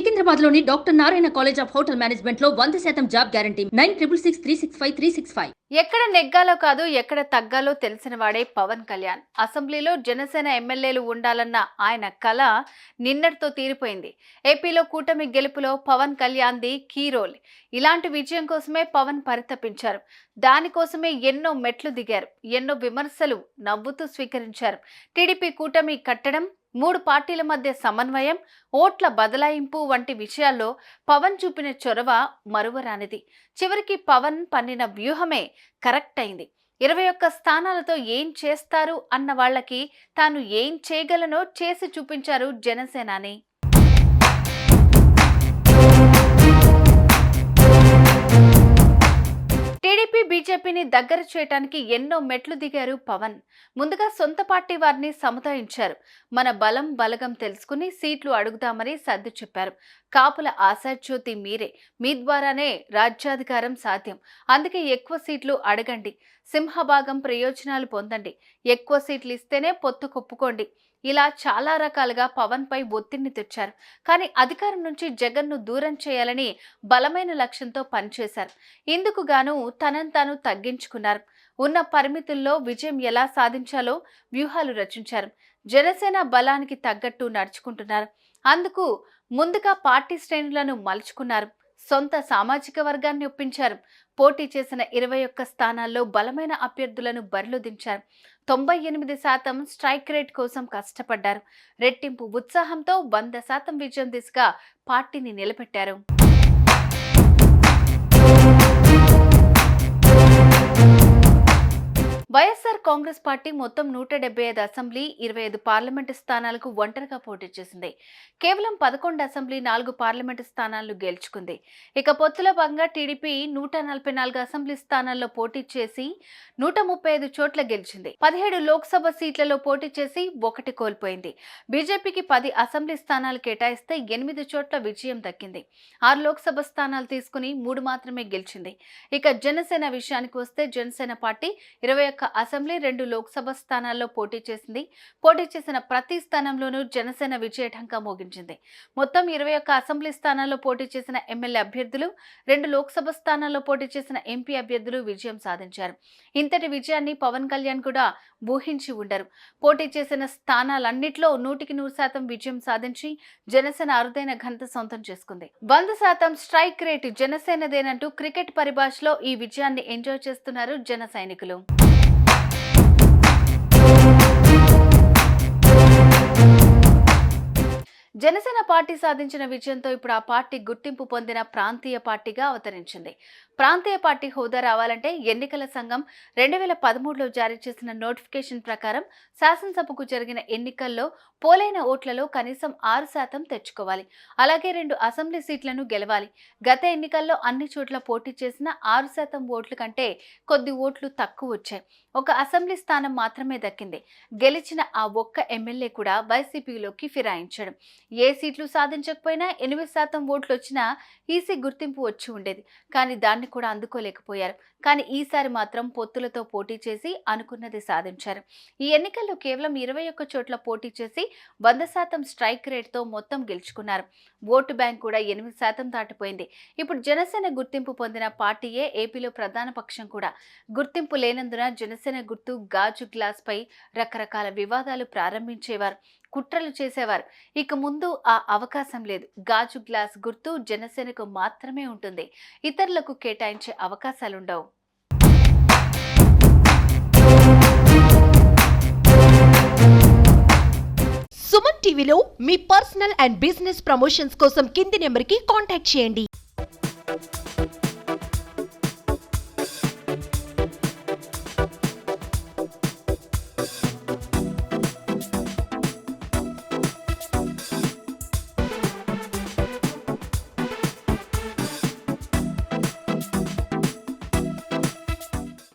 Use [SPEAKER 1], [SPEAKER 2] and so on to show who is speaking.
[SPEAKER 1] సికింద్రాబాద్లోని doctor Narayana college of hotel మేనేజ్మెంట్లో 100% job guarantee 966365
[SPEAKER 2] ఎక్కడ నెగ్గాలో కాదు ఎక్కడ తగ్గాలో తెలిసిన వాడే పవన్ కళ్యాణ్. అసెంబ్లీలో జనసేన ఎమ్మెల్యేలు ఉండాలన్న ఆయన కల నిన్నటితో తీరిపోయింది. ఏపీలో కూటమి గెలుపులో పవన్ కళ్యాణ్ది కీ రోల్. ఇలాంటి విజయం కోసమే పవన్ పరితపించారు. దానికోసమే ఎన్నో మెట్లు దిగారు. ఎన్నో విమర్శలు నవ్వుతూ స్వీకరించారు. టీడీపీ కూటమి కట్టడం, 3 పార్టీల మధ్య సమన్వయం, ఓట్ల బదలాయింపు వంటి విషయాల్లో పవన్ చూపిన చొరవ మరువరానిది. చివరికి పవన్ పన్నిన వ్యూహమే కరెక్ట్ అయింది. 21 స్థానాలతో ఏం చేస్తారు అన్న వాళ్ళకి తాను ఏం చేయగలనో చేసి చూపించారు జనసేనాని. టీడీపీ బీజేపీని దగ్గర చేయడానికి ఎన్నో మెట్లు దిగారు పవన్. ముందుగా సొంత పార్టీ వారిని సముదాయించారు. మన బలం బలగం తెలుసుకుని సీట్లు అడుగుదామని సర్ది చెప్పారు. కాపుల ఆశాజ్యోతి మీరే, మీ ద్వారానే రాజ్యాధికారం సాధ్యం, అందుకే ఎక్కువ సీట్లు అడగండి, సింహభాగం ప్రయోజనాలు పొందండి, ఎక్కువ సీట్లు ఇస్తేనే పొత్తు కొప్పుకోండి, ఇలా చాలా రకాలుగా పవన్ పై ఒత్తిడిని తెచ్చారు. కానీ అధికారం నుంచి జగన్ను దూరం చేయాలని బలమైన లక్ష్యంతో పనిచేశారు. ఇందుకు గాను తనను తాను తగ్గించుకున్నారు. ఉన్న పరిమితుల్లో విజయం ఎలా సాధించాలో వ్యూహాలు రచించారు. జనసేన బలానికి తగ్గట్టు నడుచుకుంటున్నారు. అందుకు ముందుగా పార్టీ శ్రేణులను మలుచుకున్నారు. సొంత సామాజిక వర్గాన్ని ఒప్పించారు. పోటీ చేసిన 21 స్థానాల్లో బలమైన అభ్యర్థులను బరిలో దించారు. 98% స్ట్రైక్ రేట్ కోసం కష్టపడ్డారు. రెట్టింపు ఉత్సాహంతో 100% విజయం దిశగా పార్టీని నిలబెట్టారు. వైఎస్ఆర్ కాంగ్రెస్ పార్టీ మొత్తం 175 అసెంబ్లీ, 25 పార్లమెంటు స్థానాలకు ఒంటరిగా పోటీ చేసింది. కేవలం 11 అసెంబ్లీ, 4 పార్లమెంటు స్థానాలను గెలుచుకుంది. ఇక పొత్తులో భాగంగా టీడీపీ 144 అసెంబ్లీ స్థానాల్లో పోటీ చేసి 135 చోట్ల గెలిచింది. 17 లోక్సభ సీట్లలో పోటీ చేసి 1 కోల్పోయింది. బీజేపీకి 10 అసెంబ్లీ స్థానాలు కేటాయిస్తే 8 చోట్ల విజయం దక్కింది. 6 లోక్సభ స్థానాలు తీసుకుని 3 మాత్రమే గెలిచింది. ఇక జనసేన విషయానికి వస్తే జనసేన పార్టీ 21 అసెంబ్లీ, 2 లోక్సభ స్థానాల్లో పోటీ చేసింది. పోటీ చేసిన ప్రతి స్థానంలోనూ జనసేన విజయఢంకా మోగించింది. మొత్తం 21 అసెంబ్లీ స్థానాల్లో పోటీ చేసిన ఎమ్మెల్యే అభ్యర్థులు, 2 లోక్సభ స్థానాల్లో పోటీ చేసిన ఎంపీ అభ్యర్థులు విజయం సాధించారు. ఇంతటి విజయాన్ని పవన్ కళ్యాణ్ కూడా ఊహించి ఉండరు. పోటీ చేసిన స్థానాలన్నిట్లో 100% విజయం సాధించి జనసేన అరుదైన ఘనత సొంతం చేసుకుంది. 100% స్ట్రైక్ రేటు జనసేనదేనంటూ క్రికెట్ పరిభాషలో ఈ విజయాన్ని ఎంజాయ్ చేస్తున్నారు జన సైనికులు. జనసేన పార్టీ సాధించిన విజయంతో ఇప్పుడు ఆ పార్టీ గుర్తింపు పొందిన ప్రాంతీయ పార్టీగా అవతరించింది. ప్రాంతీయ పార్టీ హోదా రావాలంటే ఎన్నికల సంఘం 2013లో జారీ చేసిన నోటిఫికేషన్ ప్రకారం శాసనసభకు జరిగిన ఎన్నికల్లో పోలైన ఓట్లలో కనీసం 6% తెచ్చుకోవాలి. అలాగే 2 అసెంబ్లీ సీట్లను గెలవాలి. గత ఎన్నికల్లో అన్ని చోట్ల పోటీ చేసిన 6% ఓట్ల కంటే కొద్ది ఓట్లు తక్కువ వచ్చాయి. 1 అసెంబ్లీ స్థానం మాత్రమే దక్కింది. గెలిచిన ఆ ఒక్క ఎమ్మెల్యే కూడా వైసీపీలోకి ఫిరాయించాడు. ఏ సీట్లు సాధించకపోయినా 8% ఓట్లు వచ్చినా ఈసీ గుర్తింపు వచ్చి ఉండేది. కానీ దాన్ని కూడా అందుకోలేకపోయారు. కానీ ఈసారి మాత్రం పొత్తులతో పోటీ చేసి అనుకున్నది సాధించారు. ఈ ఎన్నికల్లో కేవలం 21 చోట్ల పోటీ చేసి 100% స్ట్రైక్ రేట్తో మొత్తం గెలుచుకున్నారు. ఓటు బ్యాంక్ కూడా 8% దాటిపోయింది. ఇప్పుడు జనసేన గుర్తింపు పొందిన పార్టీయే ఏపీలో ప్రధాన పక్షం కూడా. గుర్తింపు లేనందున జనసేన గుర్తు గాజు గ్లాస్ పై రకరకాల వివాదాలు ప్రారంభించేవారు, కుట్రలు చేసేవారు. ఇక ముందు ఆ అవకాశం లేదు. గాజు గ్లాస్ గుర్తు జనసేనకు మాత్రమే ఉంటుంది. ఇతరులకు కేటాయించే అవకాశాలుండవు.
[SPEAKER 3] సుమన్ టీవీలో మీ పర్సనల్ అండ్ బిజినెస్ ప్రమోషన్స్ కోసం కింది నెంబర్కి కాంటాక్ట్ చేయండి.